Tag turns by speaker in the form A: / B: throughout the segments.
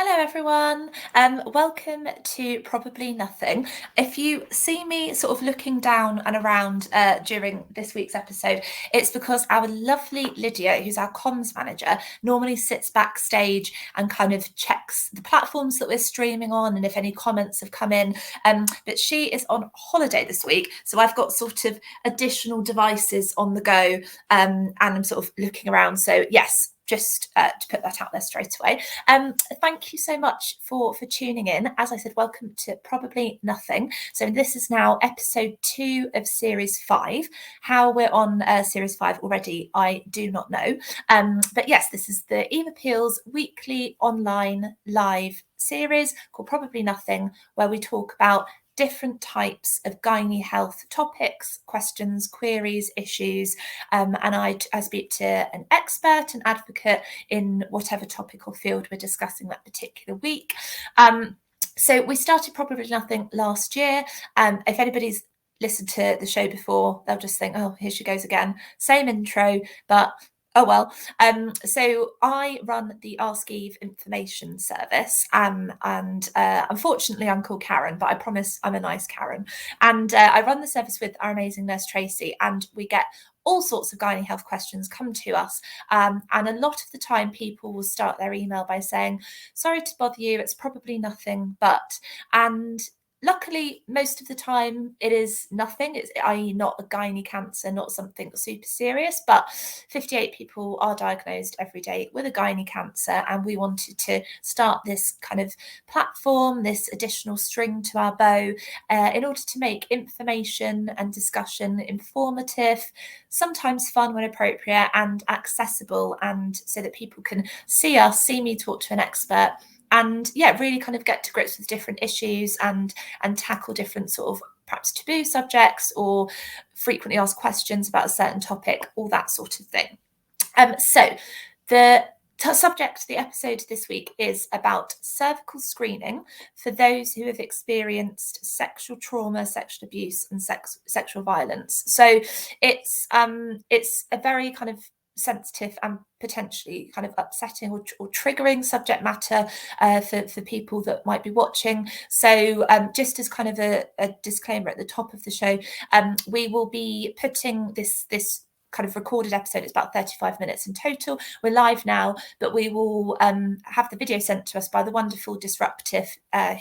A: Hello everyone, welcome to Probably Nothing. If you see me sort of looking down and around during this week's episode, it's because our lovely Lydia, who's our comms manager, normally sits backstage and kind of checks the platforms that we're streaming on and if any comments have come in, but she is on holiday this week, so I've got sort of additional devices on the go, and I'm sort of looking around, so yes, just to put that out there straight away. Thank you so much for tuning in. As I said, welcome to Probably Nothing. So this is now episode 2 of series 5. How we're on series 5 already, I do not know. But yes, this is the Eve Appeals weekly online live series called Probably Nothing, where we talk about different types of gynae health topics, questions, queries, issues, and I speak to an expert, an advocate in whatever topic or field we're discussing that particular week. So we started Probably Nothing last year. If anybody's listened to the show before, they'll just think, oh, here she goes again. Same intro, but oh well. So I run the Ask Eve information service, and unfortunately I'm called Karen, but I promise I'm a nice Karen. And I run the service with our amazing nurse Tracy, and we get all sorts of gynae health questions come to us, and a lot of the time people will start their email by saying, sorry to bother you, it's probably nothing but, and luckily, most of the time it is nothing, it's i.e. not a gynae cancer, not something super serious, but 58 people are diagnosed every day with a gynae cancer, and we wanted to start this kind of platform, this additional string to our bow, in order to make information and discussion informative, sometimes fun when appropriate, and accessible, and so that people can see me talk to an expert, and really kind of get to grips with different issues and tackle different sort of perhaps taboo subjects or frequently asked questions about a certain topic, all that sort of thing. So the subject, the episode this week is about cervical screening for those who have experienced sexual trauma, sexual abuse, and sexual violence. So it's a very kind of sensitive and potentially kind of upsetting or triggering subject matter for people that might be watching. So just as kind of a disclaimer at the top of the show, we will be putting this kind of recorded episode. It's about 35 minutes in total. We're live now, but we will have the video sent to us by the wonderful Disruptive,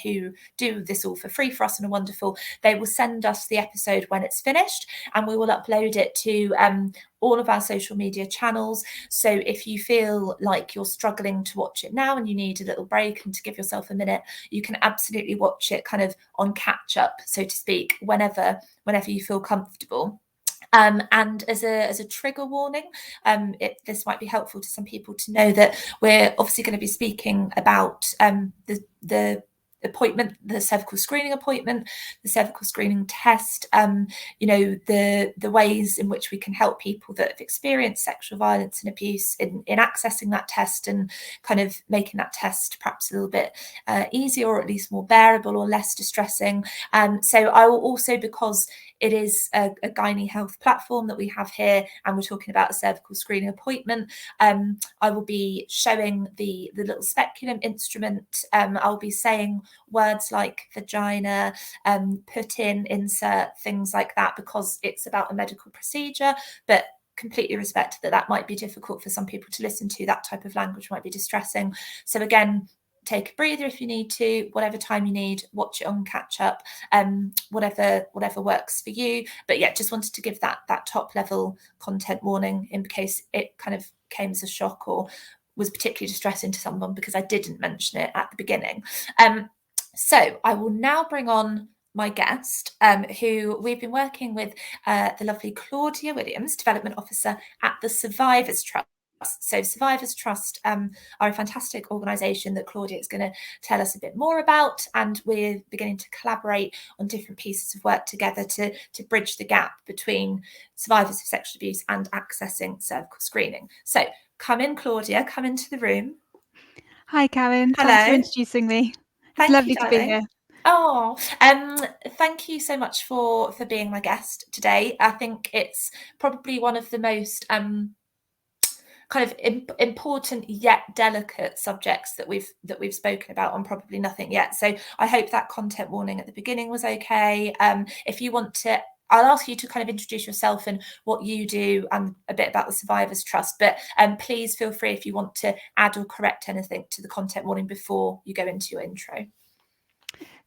A: who do this all for free for us and are wonderful. They will send us the episode when it's finished, and we will upload it to all of our social media channels. So if you feel like you're struggling to watch it now and you need a little break and to give yourself a minute, you can absolutely watch it kind of on catch up, so to speak, whenever you feel comfortable. And as a trigger warning, this might be helpful to some people to know that we're obviously going to be speaking about the appointment, the cervical screening appointment, the cervical screening test, the ways in which we can help people that have experienced sexual violence and abuse in accessing that test and kind of making that test perhaps a little bit easier, or at least more bearable or less distressing. So I will also, because it is a gynae health platform that we have here, and we're talking about a cervical screening appointment, I will be showing the little speculum instrument. I'll be saying words like vagina, put in, insert, things like that, because it's about a medical procedure, but completely respect that might be difficult for some people to listen to. That type of language might be distressing. So again, take a breather if you need to, whatever time you need, watch it on catch up, whatever works for you. But yeah, just wanted to give that top level content warning in case it kind of came as a shock or was particularly distressing to someone, because I didn't mention it at the beginning. So I will now bring on my guest, who we've been working with, the lovely Claudia Williams, Development Officer at the Survivors Trust. So Survivors Trust are a fantastic organisation that Claudia is going to tell us a bit more about, and we're beginning to collaborate on different pieces of work together to bridge the gap between survivors of sexual abuse and accessing cervical screening. So come in, Claudia, come into the room.
B: Hi, Karen.
A: Hello.
B: Thanks for introducing me. It's lovely to be here.
A: Oh, thank you so much for being my guest today. I think it's probably one of the most kind of important yet delicate subjects that we've spoken about on Probably Nothing Yet. So I hope that content warning at the beginning was okay. If you want to, I'll ask you to kind of introduce yourself and what you do and a bit about the Survivors Trust, but please feel free if you want to add or correct anything to the content warning before you go into your intro.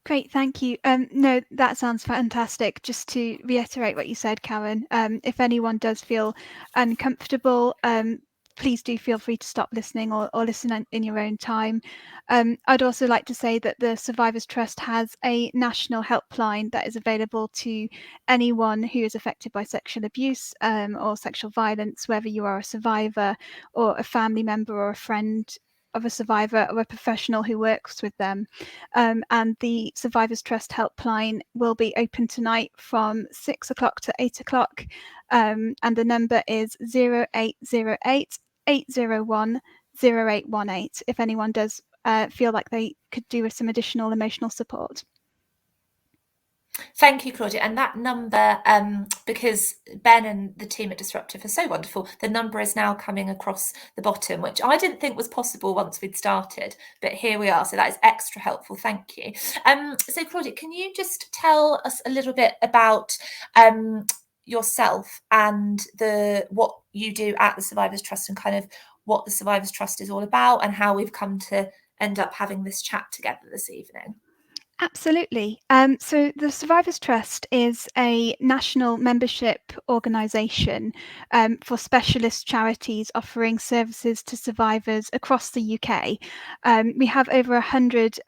B: Great, thank you. No, that sounds fantastic. Just to reiterate what you said, Karen, if anyone does feel uncomfortable, please do feel free to stop listening or listen in your own time. I'd also like to say that the Survivors Trust has a national helpline that is available to anyone who is affected by sexual abuse or sexual violence, whether you are a survivor or a family member or a friend of a survivor or a professional who works with them. And the Survivors Trust helpline will be open tonight from 6 o'clock to 8 o'clock. And the number is 0808 801 0818 if anyone does feel like they could do with some additional emotional support.
A: Thank you, Claudia. And that number, because Ben and the team at Disruptive are so wonderful, the number is now coming across the bottom, which I didn't think was possible once we'd started, but here we are. So that is extra helpful. Thank you. So Claudia, can you just tell us a little bit about yourself and what you do at the Survivors Trust and kind of what the Survivors Trust is all about and how we've come to end up having this chat together this evening?
B: Absolutely. So the Survivors Trust is a national membership organisation for specialist charities offering services to survivors across the UK. We have over 100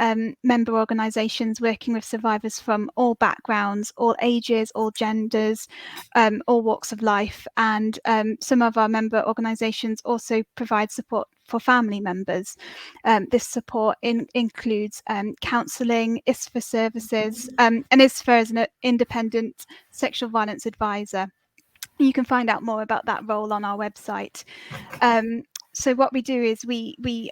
B: member organisations working with survivors from all backgrounds, all ages, all genders, all walks of life. And some of our member organisations also provide support for family members. This support includes counselling, ISFA services, and ISFA is an independent sexual violence advisor. You can find out more about that role on our website. So what we do is we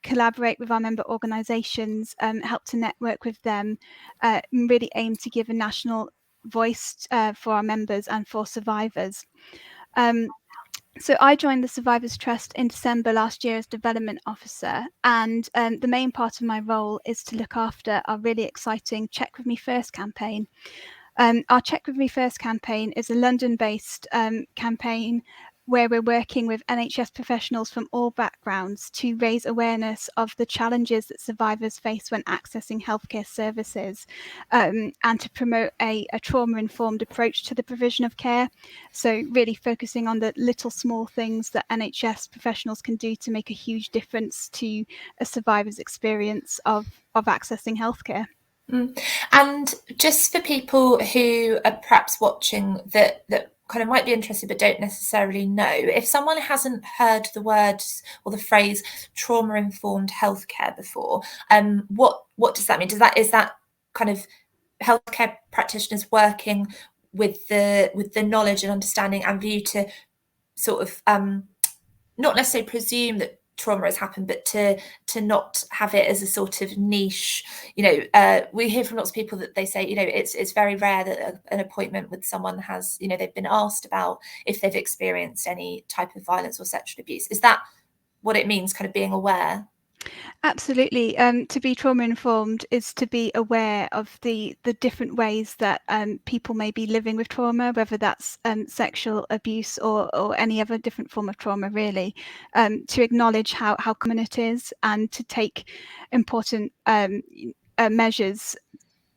B: collaborate with our member organisations, help to network with them, really aim to give a national voice for our members and for survivors. So I joined the Survivors Trust in December last year as Development Officer, and the main part of my role is to look after our really exciting Check With Me First campaign. Our Check With Me First campaign is a London-based campaign where we're working with NHS professionals from all backgrounds to raise awareness of the challenges that survivors face when accessing healthcare services, and to promote a trauma-informed approach to the provision of care. So really focusing on the little small things that NHS professionals can do to make a huge difference to a survivor's experience of accessing healthcare.
A: And just for people who are perhaps watching that kind of might be interested but don't necessarily know, if someone hasn't heard the words or the phrase trauma-informed healthcare before, what does that mean? Is that kind of healthcare practitioners working with the knowledge and understanding and view to sort of not necessarily presume that trauma has happened, but to not have it as a sort of niche. We hear from lots of people that they say, it's very rare that an appointment with someone has, they've been asked about if they've experienced any type of violence or sexual abuse. Is that what it means, kind of being aware?
B: Absolutely. To be trauma informed is to be aware of the different ways that people may be living with trauma, whether that's sexual abuse or any other different form of trauma, really. To acknowledge how common it is and to take important measures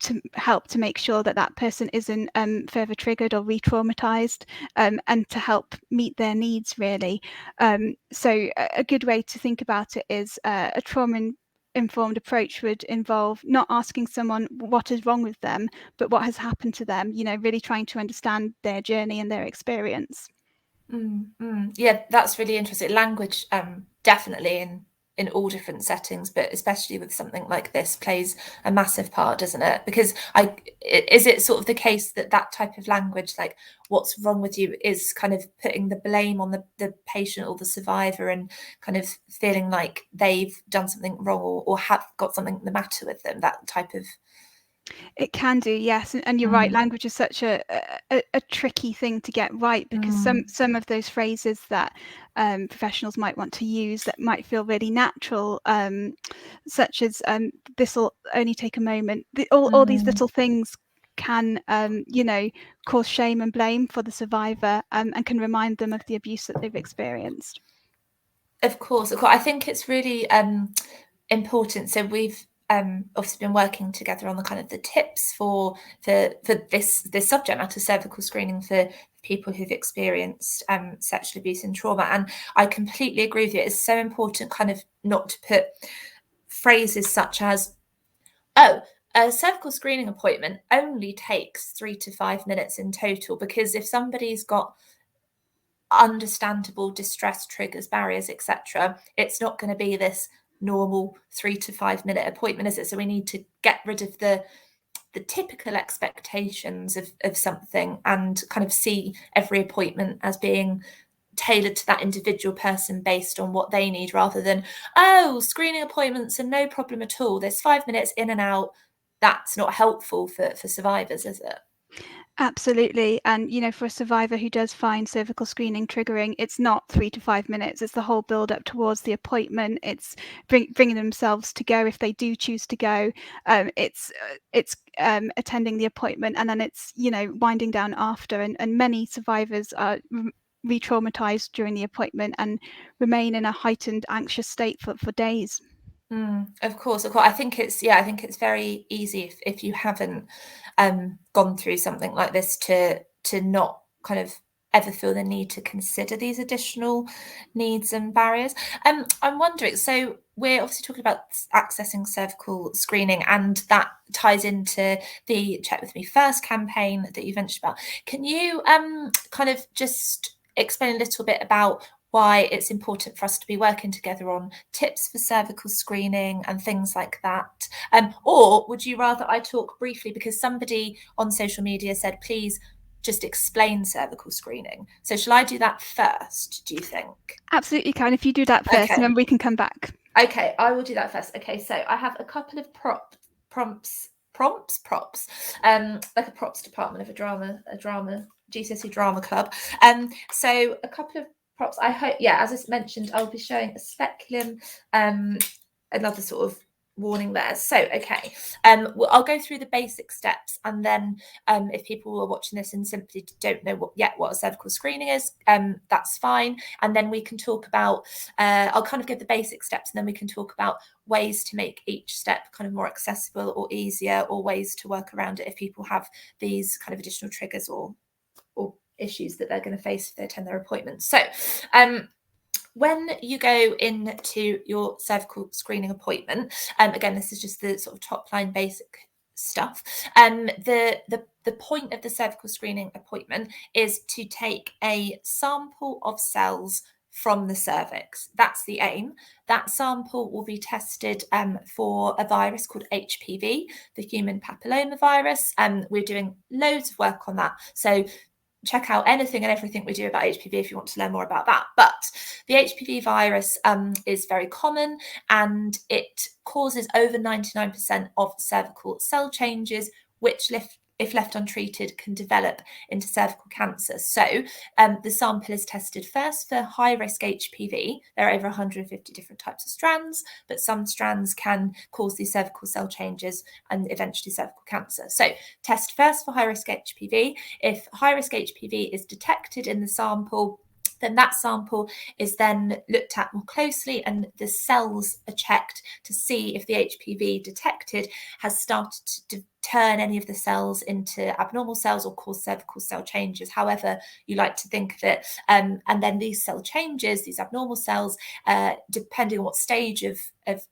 B: to help to make sure that that person isn't further triggered or re-traumatized, and to help meet their needs, really. So a good way to think about it is a trauma-informed approach would involve not asking someone what is wrong with them, but what has happened to them, really trying to understand their journey and their experience.
A: Yeah, that's really interesting. Language, definitely in all different settings, but especially with something like this, plays a massive part, doesn't it? Because is it sort of the case that type of language, like what's wrong with you, is kind of putting the blame on the patient or the survivor and kind of feeling like they've done something wrong or have got something the matter with them, that type of
B: It can do, yes, and you're right. Language is such a tricky thing to get right, because some of those phrases that professionals might want to use that might feel really natural, such as "this will only take a moment." All these little things can, cause shame and blame for the survivor, and can remind them of the abuse that they've experienced.
A: Of course. I think it's really important. So we've obviously been working together on the kind of the tips for this subject matter, cervical screening for people who've experienced sexual abuse and trauma. And I completely agree with you. It's so important kind of not to put phrases such as, oh, a cervical screening appointment only takes 3 to 5 minutes in total, because if somebody's got understandable distress triggers, barriers, etc., it's not going to be this normal 3 to 5 minute appointment, is it? So we need to get rid of the typical expectations of something, and kind of see every appointment as being tailored to that individual person based on what they need, rather than, oh, screening appointments are no problem at all, there's 5 minutes in and out. That's not helpful for survivors, is it?
B: Absolutely. And, for a survivor who does find cervical screening triggering, it's not 3 to 5 minutes. It's the whole build up towards the appointment. It's bringing themselves to go if they do choose to go. It's attending the appointment, and then it's, winding down after. And many survivors are re-traumatized during the appointment and remain in a heightened anxious state for days.
A: Of course. I think it's very easy if you haven't gone through something like this to not kind of ever feel the need to consider these additional needs and barriers. I'm wondering, so we're obviously talking about accessing cervical screening, and that ties into the Check With Me First campaign that you mentioned about. Can you kind of just explain a little bit about why it's important for us to be working together on tips for cervical screening and things like that? Or would you rather I talk briefly, because somebody on social media said, please just explain cervical screening. So shall I do that first, do you think?
B: Absolutely, Karen. If you do that first, and then we can come back.
A: Okay, I will do that first. Okay, so I have a couple of props, like a props department of a drama GCSE drama club. So a couple of props. I hope, as I mentioned, I'll be showing a speculum, another sort of warning there. So, okay, I'll go through the basic steps, and then if people are watching this and simply don't know what a cervical screening is, that's fine. And then we can talk about, I'll kind of give the basic steps, and then we can talk about ways to make each step kind of more accessible or easier, or ways to work around it if people have these kind of additional triggers or issues that they're going to face if they attend their appointments. So when you go into your cervical screening appointment, again, this is just the sort of top line basic stuff. The point of the cervical screening appointment is to take a sample of cells from the cervix. That's the aim. That sample will be tested for a virus called HPV, the human papillomavirus. We're doing loads of work on that. So check out anything and everything we do about HPV if you want to learn more about that. But the HPV virus is very common, and it causes over 99% of cervical cell changes, which if left untreated, can develop into cervical cancer. So the sample is tested first for high-risk HPV. There are over 150 different types of strands, but some strands can cause these cervical cell changes and eventually cervical cancer. So test first for high-risk HPV. If high-risk HPV is detected in the sample, then that sample is then looked at more closely, and the cells are checked to see if the HPV detected has started to turn any of the cells into abnormal cells or cause cervical cell changes, however you like to think of it. And then these cell changes, these abnormal cells, depending on what stage of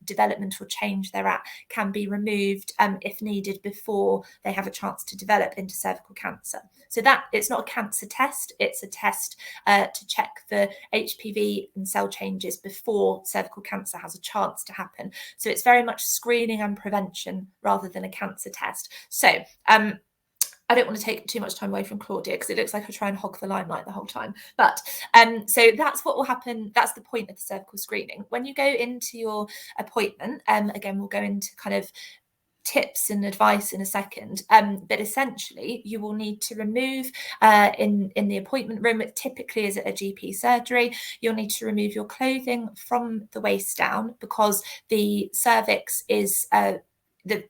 A: development or change they're at, can be removed if needed before they have a chance to develop into cervical cancer. So that it's not a cancer test, it's a test to check for HPV and cell changes before cervical cancer has a chance to happen. So it's very much screening and prevention rather than a cancer test. So I don't want to take too much time away from Claudia, because it looks like I try and hog the limelight the whole time. But so that's what will happen. That's the point of the cervical screening. When you go into your appointment, again, we'll go into kind of tips and advice in a second, but essentially you will need to remove in the appointment room, it typically is at a GP surgery, you'll need to remove your clothing from the waist down, because the cervix is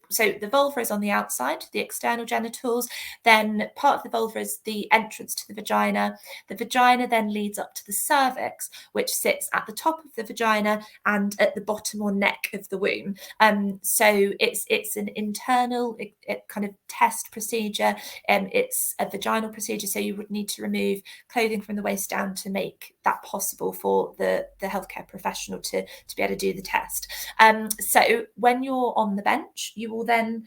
A: so the vulva is on the outside, the external genitals, then part of the vulva is the entrance to the vagina. The vagina then leads up to the cervix, which sits at the top of the vagina and at the bottom or neck of the womb. So it's an internal kind of test procedure, and it's a vaginal procedure, so you would need to remove clothing from the waist down to make that possible for the healthcare professional to be able to do the test. So when you're on the bench, you will then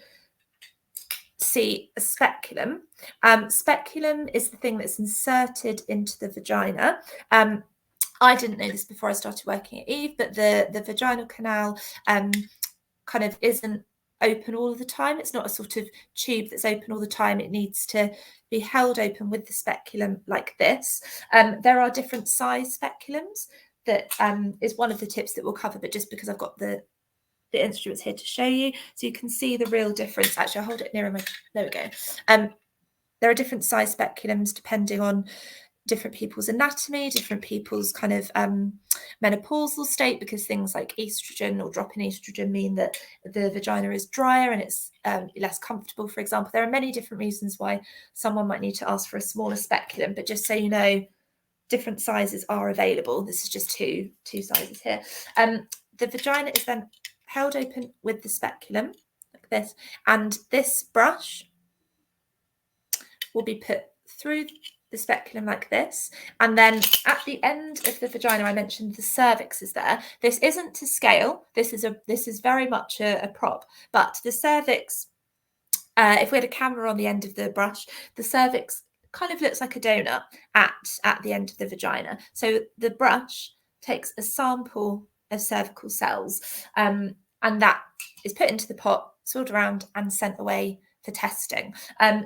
A: see a speculum. Speculum is the thing that's inserted into the vagina. I didn't know this before I started working at Eve, but the vaginal canal kind of isn't open all of the time. It's not a sort of tube that's open all the time. It needs to be held open with the speculum like this. There are different size speculums. That is one of the tips that we'll cover, but just because I've got the instruments here to show you, so you can see the real difference. Actually, I'll hold it nearer my, there we go. There are different size speculums depending on different people's anatomy, different people's kind of menopausal state, because things like estrogen or drop in estrogen mean that the vagina is drier and it's less comfortable, for example. There are many different reasons why someone might need to ask for a smaller speculum, but just so you know, different sizes are available. This is just two sizes here. The vagina is then held open with the speculum like this, and this brush will be put through the speculum like this, and then at the end of the vagina, I mentioned the cervix is there. This isn't to scale. This is very much a prop, but the cervix, if we had a camera on the end of the brush, the cervix kind of looks like a donut at the end of the vagina. So the brush takes a sample of cervical cells, and that is put into the pot, swirled around, and sent away for testing.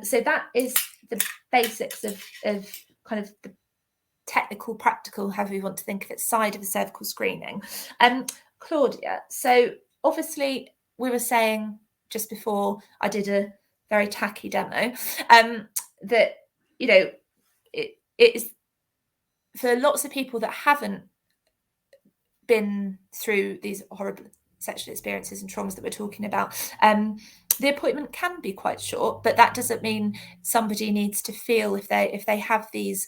A: So that is the basics of kind of the technical, practical, however you want to think of it, side of the cervical screening. Claudia, so obviously we were saying just before I did a very tacky demo, that, you know, it is for lots of people that haven't been through these horrible sexual experiences and traumas that we're talking about, the appointment can be quite short, but that doesn't mean somebody needs to feel, if they have these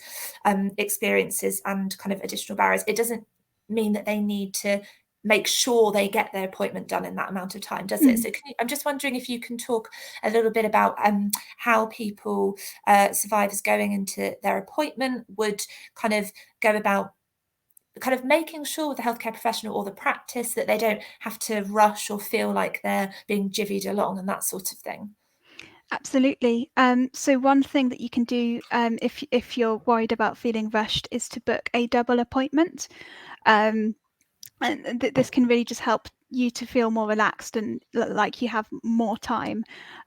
A: experiences and kind of additional barriers, it doesn't mean that they need to make sure they get their appointment done in that amount of time, does it? So I'm just wondering if you can talk a little bit about how people, survivors going into their appointment, would kind of go about kind of making sure with the healthcare professional or the practice that they don't have to rush or feel like they're being jivvied along and that sort of thing.
B: Absolutely. So one thing that you can do if you're worried about feeling rushed is to book a double appointment. And this can really just help you to feel more relaxed and like you have more time.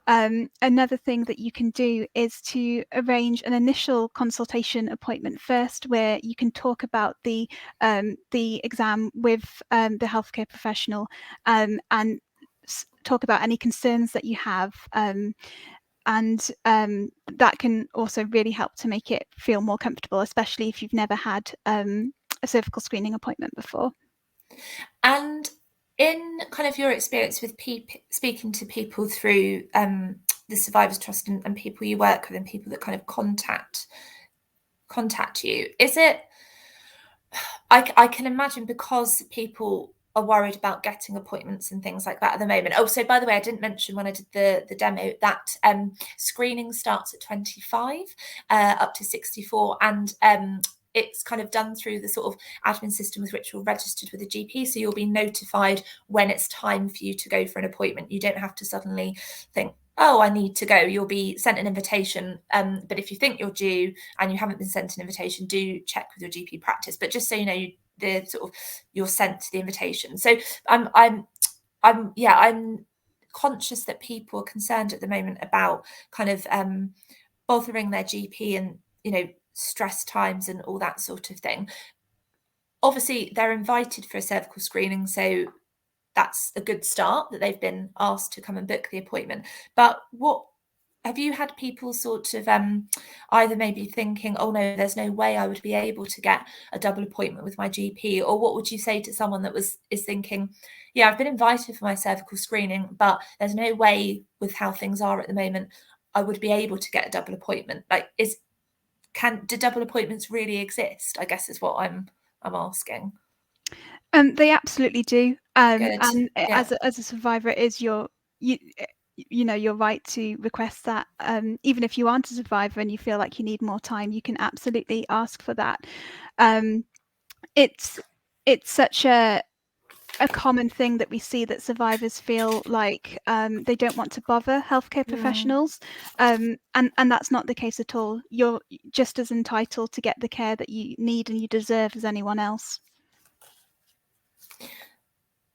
B: Another thing that you can do is to arrange an initial consultation appointment first, where you can talk about the exam with the healthcare professional, and talk about any concerns that you have. And that can also really help to make it feel more comfortable, especially if you've never had a cervical screening appointment before.
A: And in kind of your experience with speaking to people through the Survivors Trust and people you work with and people that kind of contact you, is it, I can imagine, because people are worried about getting appointments and things like that at the moment. Oh, so by the way, I didn't mention when I did the demo that screening starts at 25 up to 64, and it's kind of done through the sort of admin system with which you're registered with a GP, so you'll be notified when it's time for you to go for an appointment. You don't have to suddenly think, oh, I need to go. You'll be sent an invitation, but if you think you're due and you haven't been sent an invitation, do check with your GP practice. But just so you know, you're sent the invitation. So I'm conscious that people are concerned at the moment about kind of bothering their GP and, you know, stress times and all that sort of thing. Obviously, they're invited for a cervical screening, so that's a good start, that they've been asked to come and book the appointment. But what have you had people sort of either maybe thinking, oh no, there's no way I would be able to get a double appointment with my GP? Or what would you say to someone that is thinking, yeah, I've been invited for my cervical screening, but there's no way with how things are at the moment I would be able to get a double appointment? Like, do double appointments really exist? I guess is what I'm asking.
B: They absolutely do.
A: Good.
B: And
A: Yeah.
B: as a survivor, it is your right to request that. Even if you aren't a survivor and you feel like you need more time, you can absolutely ask for that. It's such a common thing that we see, that survivors feel like they don't want to bother healthcare professionals, and that's not the case at all. You're just as entitled to get the care that you need and you deserve as anyone else.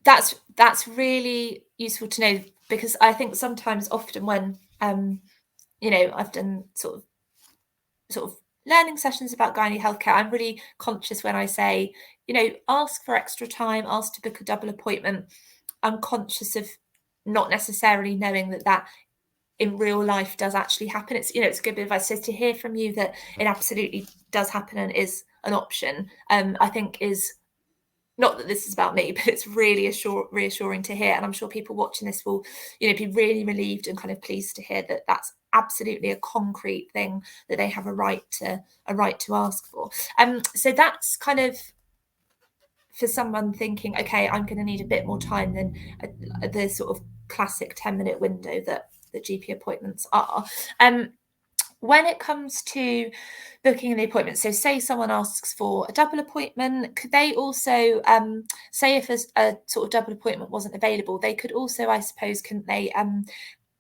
A: That's really useful to know, because I think sometimes, often when I've done sort of learning sessions about gynae healthcare, I'm really conscious when I say, ask for extra time, ask to book a double appointment. I'm conscious of not necessarily knowing that in real life does actually happen. It's it's a good bit of advice. So to hear from you that it absolutely does happen and is an option, I think is, not that this is about me, but it's really reassuring to hear. And I'm sure people watching this will, be really relieved and kind of pleased to hear that that's absolutely a concrete thing that they have a right to ask for. So that's kind of for someone thinking, okay, I'm going to need a bit more time than the sort of classic 10-minute window that the GP appointments are. When it comes to booking the appointment, so say someone asks for a double appointment, could they also, say if a sort of double appointment wasn't available, they could also, I suppose, couldn't they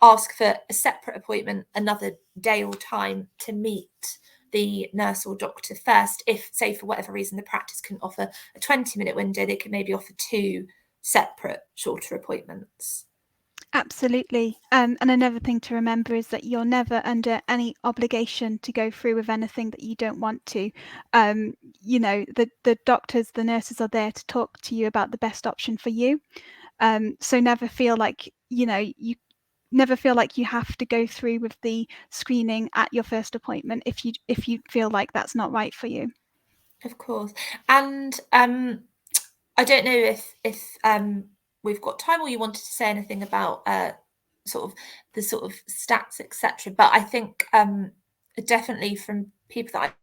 A: ask for a separate appointment another day or time to meet the nurse or doctor first? If, say, for whatever reason, the practice couldn't offer a 20-minute window, they could maybe offer 2 separate shorter appointments.
B: Absolutely. And another thing to remember is that you're never under any obligation to go through with anything that you don't want to. The doctors, the nurses are there to talk to you about the best option for you. So never feel like, you never feel like you have to go through with the screening at your first appointment if you feel like that's not right for you.
A: Of course. And I don't know if we've got time, or you wanted to say anything about sort of the sort of stats, etc. But I think definitely from people that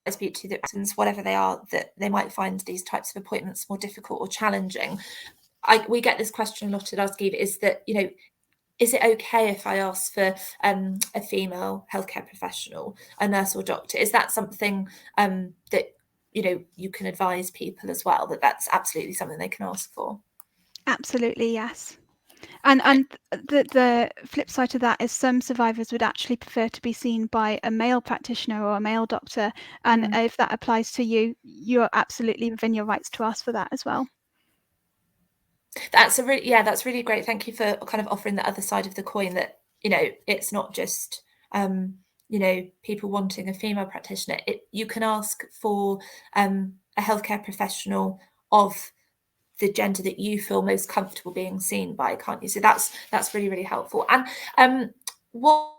A: I speak to, that whatever they are, that they might find these types of appointments more difficult or challenging. We get this question a lot at Ask Eva, is that, is it okay if I ask for a female healthcare professional, a nurse or doctor? Is that something that you can advise people as well, that that's absolutely something they can ask for?
B: Absolutely, yes. And the flip side to that is some survivors would actually prefer to be seen by a male practitioner or a male doctor. And if that applies to you, you're absolutely within your rights to ask for that as well.
A: That's really great. Thank you for kind of offering the other side of the coin, that it's not just people wanting a female practitioner. You can ask for a healthcare professional of the gender that you feel most comfortable being seen by, can't you? So that's really, really helpful. And what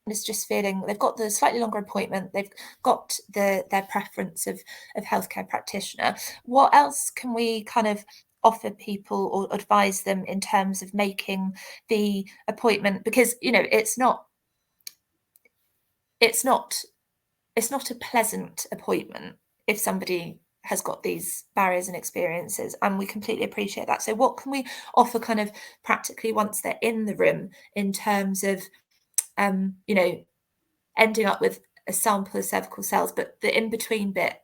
A: is just feeling they've got the slightly longer appointment, they've got their preference of healthcare practitioner. What else can we kind of offer people or advise them in terms of making the appointment? Because it's not a pleasant appointment if somebody has got these barriers and experiences, and we completely appreciate that. So what can we offer kind of practically once they're in the room, in terms of ending up with a sample of cervical cells, but the in-between bit,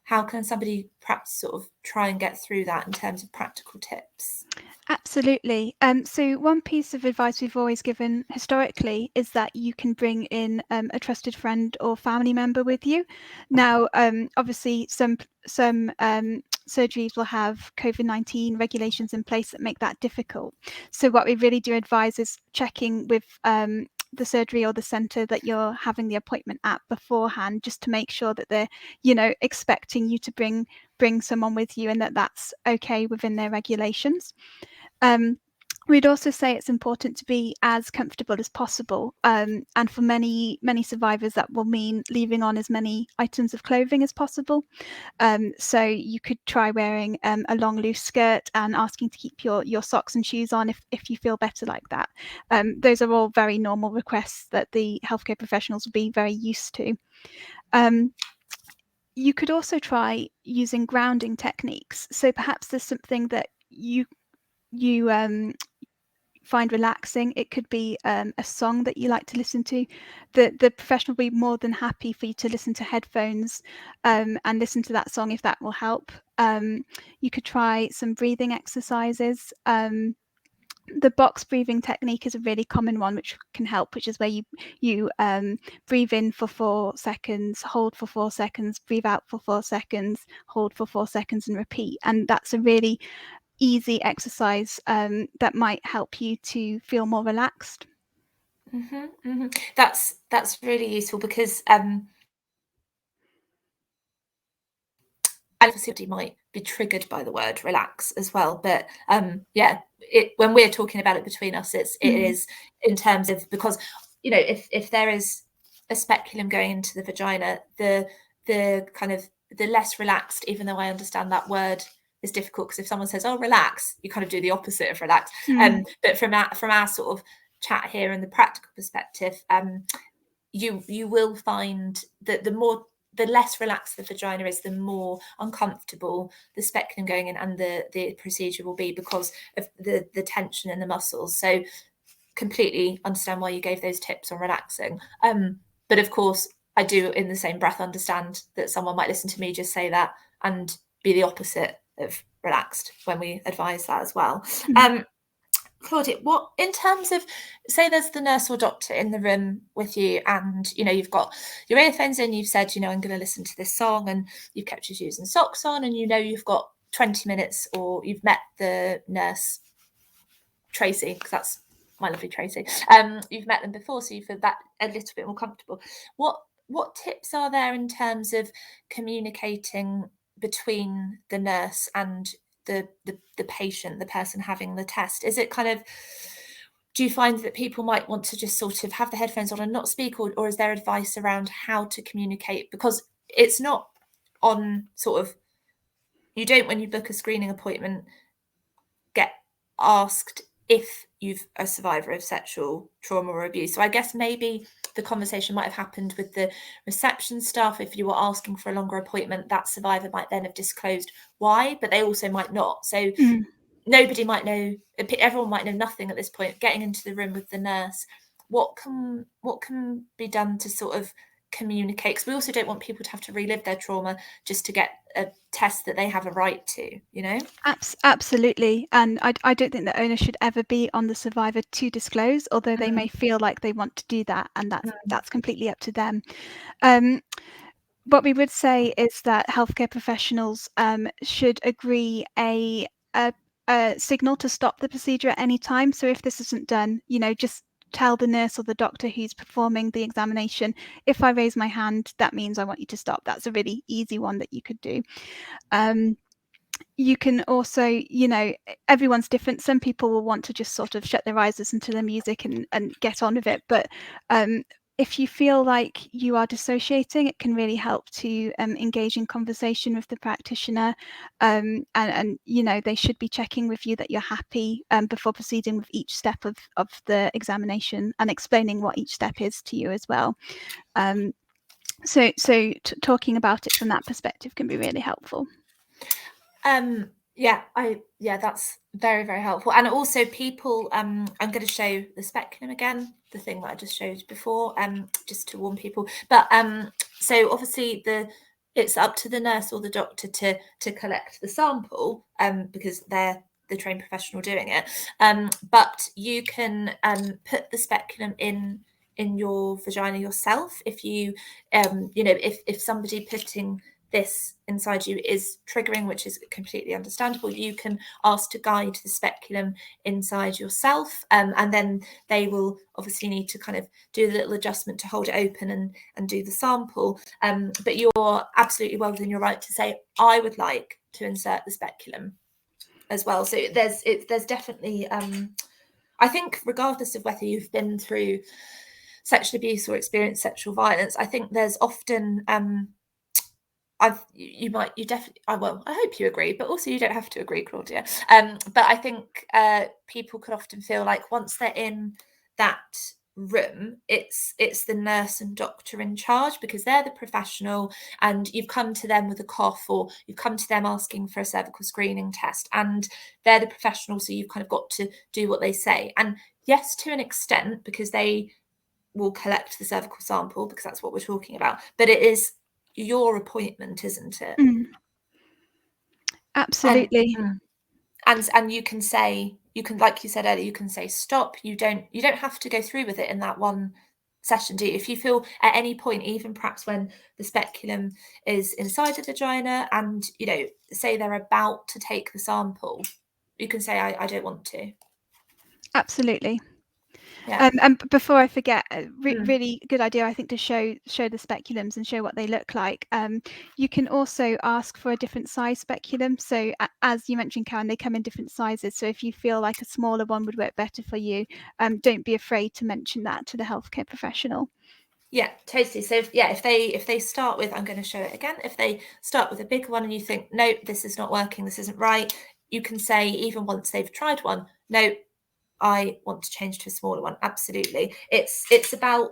A: how can somebody perhaps sort of try and get through that in terms of practical tips?
B: Absolutely. So one piece of advice we've always given historically is that you can bring in a trusted friend or family member with you. Now, obviously, some surgeries will have COVID-19 regulations in place that make that difficult. So what we really do advise is checking with the surgery or the centre that you're having the appointment at beforehand, just to make sure that they're, you know, expecting you to bring someone with you, and that that's okay within their regulations. We'd also say it's important to be as comfortable as possible, and for many survivors that will mean leaving on as many items of clothing as possible. So you could try wearing a long loose skirt and asking to keep your socks and shoes on if you feel better like that. Those are all very normal requests that the healthcare professionals will be very used to. You could also try using grounding techniques. So perhaps there's something that you find relaxing. It could be a song that you like to listen to. The professional will be more than happy for you to listen to headphones and listen to that song if that will help. You could try some breathing exercises. The box breathing technique is a really common one which can help, which is where you breathe in for 4 seconds, hold for 4 seconds, breathe out for 4 seconds, hold for 4 seconds, and repeat. And that's a really easy exercise that might help you to feel more relaxed.
A: That's really useful, because obviously might be triggered by the word relax as well, but when we're talking about it between us, it is in terms of, because, you know, if there is a speculum going into the vagina, the kind of the less relaxed, even though I understand that word is difficult, because if someone says, oh, relax, you kind of do the opposite of relax. But from our sort of chat here and the practical perspective, you will find that the less relaxed the vagina is, the more uncomfortable the speculum going in and the procedure will be, because of the tension in the muscles. So completely understand why you gave those tips on relaxing. But of course, I do in the same breath understand that someone might listen to me just say that and be the opposite of relaxed when we advise that as well. Claudia, what, in terms of, say there's the nurse or doctor in the room with you, and you know you've got your earphones in, you've said, you know, I'm going to listen to this song, and you've kept your shoes and socks on, and you know you've got 20 minutes, or you've met the nurse Tracy, because that's my lovely Tracy. You've met them before, so you feel that a little bit more comfortable. What tips are there in terms of communicating between the nurse and the patient, the person having the test? Is it kind of, do you find that people might want to just sort of have the headphones on and not speak, or is there advice around how to communicate? Because it's not on sort of, you don't, when you book a screening appointment, get asked if you've a survivor of sexual trauma or abuse. So I guess maybe the conversation might have happened with the reception staff. If you were asking for a longer appointment, that survivor might then have disclosed why, but they also might not. So nobody might know, everyone might know nothing at this point. Getting into the room with the nurse, what can be done to sort of communicate? Because we also don't want people to have to relive their trauma just to get a test that they have a right to, you know?
B: Absolutely. And I don't think the owner should ever be on the survivor to disclose, although they may feel like they want to do that, and that's completely up to them. What we would say is that healthcare professionals should agree a signal to stop the procedure at any time. So if this isn't done, you know, just tell the nurse or the doctor who's performing the examination, if I raise my hand, that means I want you to stop. That's a really easy one that you could do. You can also, you know, everyone's different. Some people will want to just sort of shut their eyes, listen to the music and get on with it. But if you feel like you are dissociating, it can really help to engage in conversation with the practitioner. And you know, they should be checking with you that you're happy before proceeding with each step of the examination, and explaining what each step is to you as well. So talking about it from that perspective can be really helpful.
A: That's very, very helpful. And also people, I'm going to show the speculum again, the thing that I just showed before, just to warn people. But so obviously it's up to the nurse or the doctor to collect the sample, because they're the trained professional doing it. But you can put the speculum in your vagina yourself if you, you know, if somebody putting this inside you is triggering, which is completely understandable, you can ask to guide the speculum inside yourself, and then they will obviously need to kind of do a little adjustment to hold it open and do the sample. But you're absolutely well within your right to say, I would like to insert the speculum as well. So there's definitely, I think, regardless of whether you've been through sexual abuse or experienced sexual violence, I think there's often I hope you agree, but also you don't have to agree, Claudia. But I think people could often feel like once they're in that room, it's the nurse and doctor in charge, because they're the professional, and you've come to them with a cough, or you've come to them asking for a cervical screening test, and they're the professional, so you've kind of got to do what they say. And yes, to an extent, because they will collect the cervical sample, because that's what we're talking about, but it is your appointment, isn't it?
B: Absolutely.
A: And you can say, like you said earlier, you can say stop. You don't have to go through with it in that one session, do you? If you feel at any point, even perhaps when the speculum is inside the vagina and say they're about to take the sample, you can say I don't want to.
B: Absolutely.
A: Yeah.
B: And before I forget, really good idea, I think, to show the speculums and show what they look like. You can also ask for a different size speculum. So as you mentioned, Karen, they come in different sizes. So if you feel like a smaller one would work better for you, don't be afraid to mention that to the healthcare professional.
A: Yeah, totally. So if they start with, I'm going to show it again, if they start with a big one and you think, no, this is not working, this isn't right, you can say, even once they've tried one, no, I want to change to a smaller one. Absolutely. It's about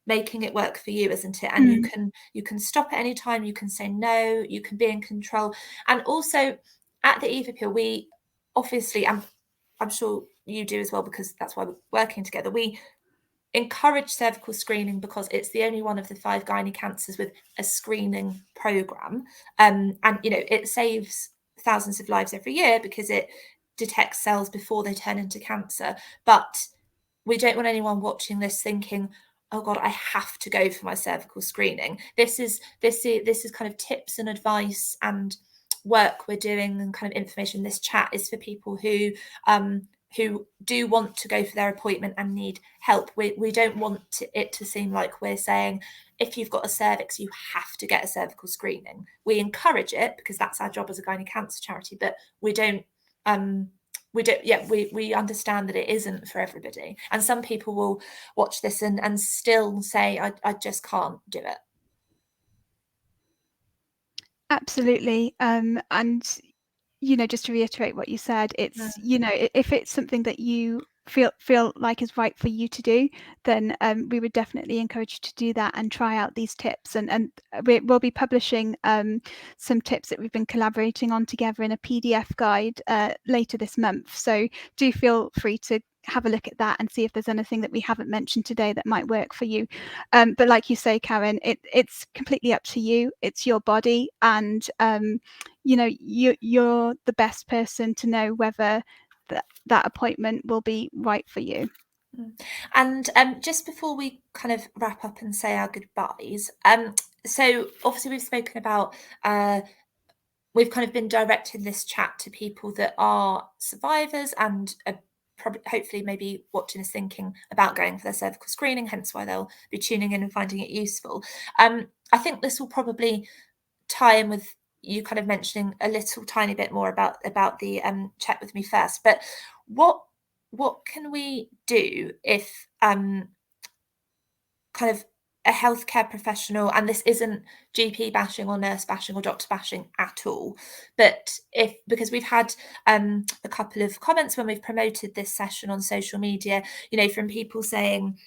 A: making it work for you, isn't it? And you can stop at any time, you can say no, you can be in control. And also at the Eve Appeal, we obviously, I'm sure you do as well, because that's why we're working together, we encourage cervical screening because it's the only one of the 5 gynae cancers with a screening program, and it saves thousands of lives every year because it detects cells before they turn into cancer. But we don't want anyone watching this thinking, oh God, I have to go for my cervical screening. This is kind of tips and advice and work we're doing, and kind of information. This chat is for people who do want to go for their appointment and need help. We don't want it to seem like we're saying, if you've got a cervix, you have to get a cervical screening. We encourage it because that's our job as a gynae cancer charity, but we understand that it isn't for everybody. And some people will watch this and still say, I just can't do it.
B: Absolutely. And just to reiterate what you said, it's if it's something that you feel like is right for you to do, then we would definitely encourage you to do that and try out these tips. And we'll be publishing some tips that we've been collaborating on together in a PDF guide later this month. So do feel free to have a look at that and see if there's anything that we haven't mentioned today that might work for you. But like you say, Karen, it's completely up to you. It's your body, and you're the best person to know whether that appointment will be right for you.
A: And just before we kind of wrap up and say our goodbyes, so obviously we've spoken about we've kind of been directing this chat to people that are survivors and probably hopefully maybe watching us thinking about going for their cervical screening, hence why they'll be tuning in and finding it useful. I think this will probably tie in with you kind of mentioning a little tiny bit more about the check with me first. But what can we do if kind of a healthcare professional, and this isn't GP bashing or nurse bashing or doctor bashing at all, but because we've had a couple of comments when we've promoted this session on social media, from people saying,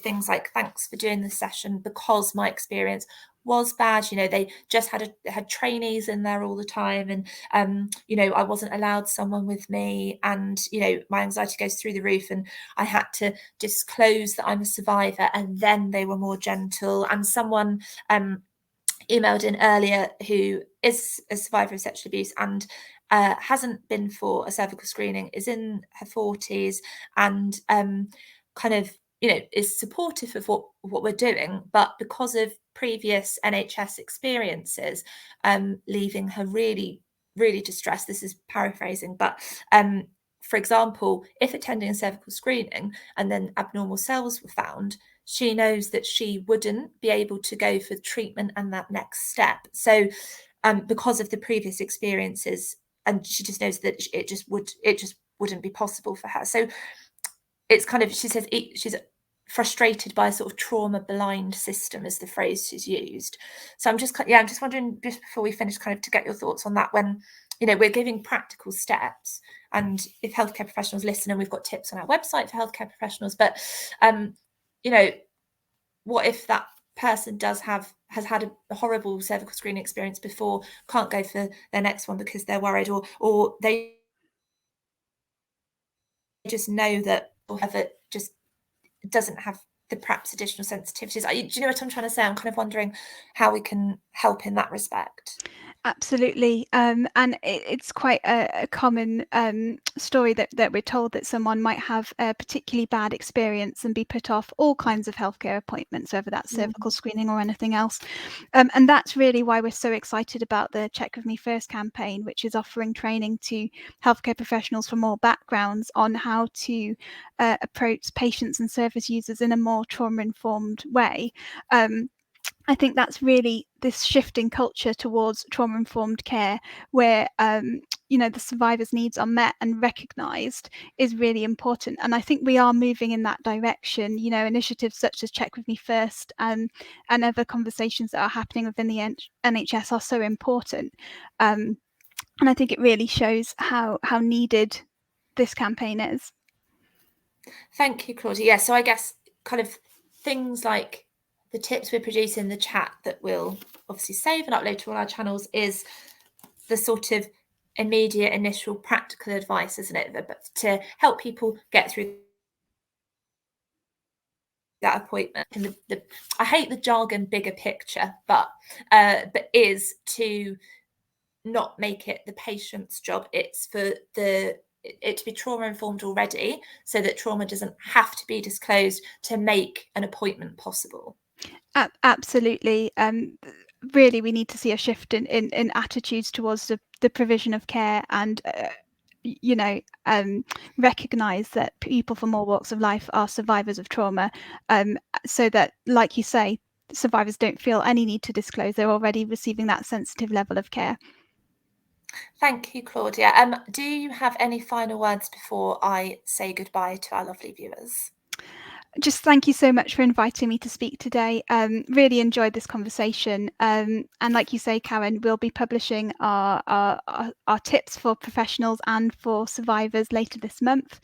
A: things like, thanks for doing this session because my experience was bad. They just had trainees in there all the time, and I wasn't allowed someone with me, and my anxiety goes through the roof, and I had to disclose that I'm a survivor, and then they were more gentle. And someone emailed in earlier who is a survivor of sexual abuse and hasn't been for a cervical screening, is in her 40s, and kind of is supportive of what we're doing, but because of previous NHS experiences, leaving her really, really distressed. This is paraphrasing, but for example, if attending a cervical screening and then abnormal cells were found, she knows that she wouldn't be able to go for treatment and that next step. So because of the previous experiences, and she just knows that it just wouldn't be possible for her. So it's kind of, she says she's frustrated by a sort of trauma blind system, is the phrase she's used. So I'm just wondering, just before we finish, kind of to get your thoughts on that, when we're giving practical steps, and if healthcare professionals listen, and we've got tips on our website for healthcare professionals, but what if that person has had a horrible cervical screening experience before, can't go for their next one because they're worried, or they just know that whoever just doesn't have the perhaps additional sensitivities. Do you know what I'm trying to say? I'm kind of wondering how we can help in that respect.
B: Absolutely. And it's quite a common story that we're told, that someone might have a particularly bad experience and be put off all kinds of healthcare appointments, whether that's cervical screening or anything else. And that's really why we're so excited about the Check With Me First campaign, which is offering training to healthcare professionals from all backgrounds on how to approach patients and service users in a more trauma-informed way. I think that's really this shift in culture towards trauma-informed care, where the survivors' needs are met and recognised, is really important. And I think we are moving in that direction. Initiatives such as Check With Me First and other conversations that are happening within the NHS are so important. And I think it really shows how needed this campaign is.
A: Thank you, Claudia. Yeah, so I guess kind of things like the tips we're producing in the chat that we'll obviously save and upload to all our channels is the sort of immediate initial practical advice, isn't it, to help people get through that appointment. And I hate the jargon bigger picture, but is to not make it the patient's job. It's for it to be trauma informed already, so that trauma doesn't have to be disclosed to make an appointment possible.
B: Absolutely. Really, we need to see a shift in attitudes towards the provision of care, and recognize that people from all walks of life are survivors of trauma, so that, like you say, survivors don't feel any need to disclose. They're already receiving that sensitive level of care.
A: Thank you, Claudia. Do you have any final words before I say goodbye to our lovely viewers?
B: Just thank you so much for inviting me to speak today. Really enjoyed this conversation. And like you say, Karen, we'll be publishing our tips for professionals and for survivors later this month.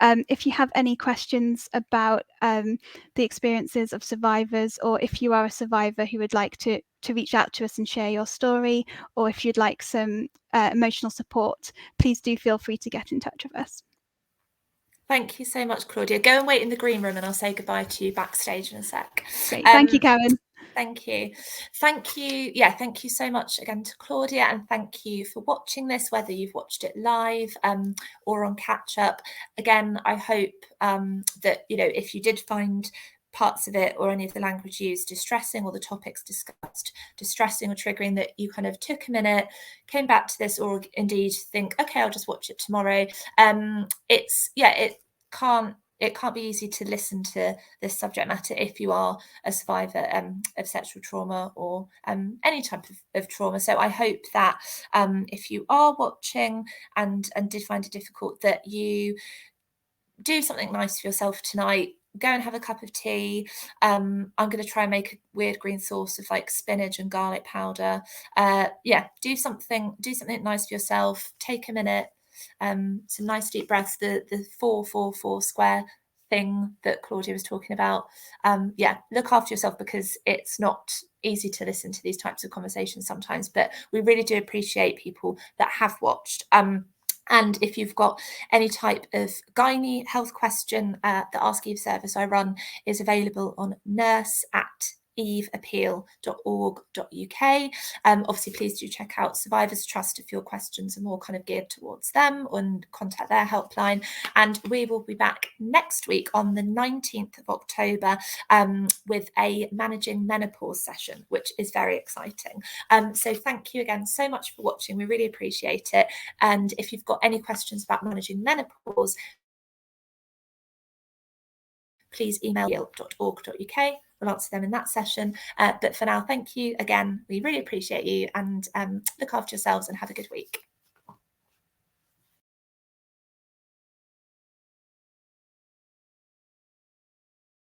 B: If you have any questions about the experiences of survivors, or if you are a survivor who would like to reach out to us and share your story, or if you'd like some emotional support, please do feel free to get in touch with us.
A: Thank you so much, Claudia. Go and wait in the green room and I'll say goodbye to you backstage in a sec.
B: Great. Thank you, Karen.
A: Thank you. Thank you. Yeah, thank you so much again to Claudia, and thank you for watching this, whether you've watched it live or on catch up. Again, I hope that, if you did find parts of it or any of the language used distressing, or the topics discussed distressing or triggering, that you kind of took a minute, came back to this, or indeed think, okay, I'll just watch it tomorrow. It can't be easy to listen to this subject matter if you are a survivor of sexual trauma, or any type of trauma. So I hope that if you are watching and did find it difficult, that you do something nice for yourself tonight. Go and have a cup of tea. I'm going to try and make a weird green sauce of like spinach and garlic powder. Do something nice for yourself. Take a minute. Some nice deep breaths. The 4-4-4 square thing that Claudia was talking about. Look after yourself, because it's not easy to listen to these types of conversations sometimes, but we really do appreciate people that have watched. And if you've got any type of gynae health question, the Ask Eve service I run is available on nurse at eveappeal.org.uk. Obviously, please do check out Survivors Trust if your questions are more kind of geared towards them, and contact their helpline. And we will be back next week on the 19th of October with a managing menopause session, which is very exciting. So thank you again so much for watching. We really appreciate it. And if you've got any questions about managing menopause, please email eveappeal.org.uk. We'll answer them in that session. But for now, thank you again. We really appreciate you, and look after yourselves and have a good week.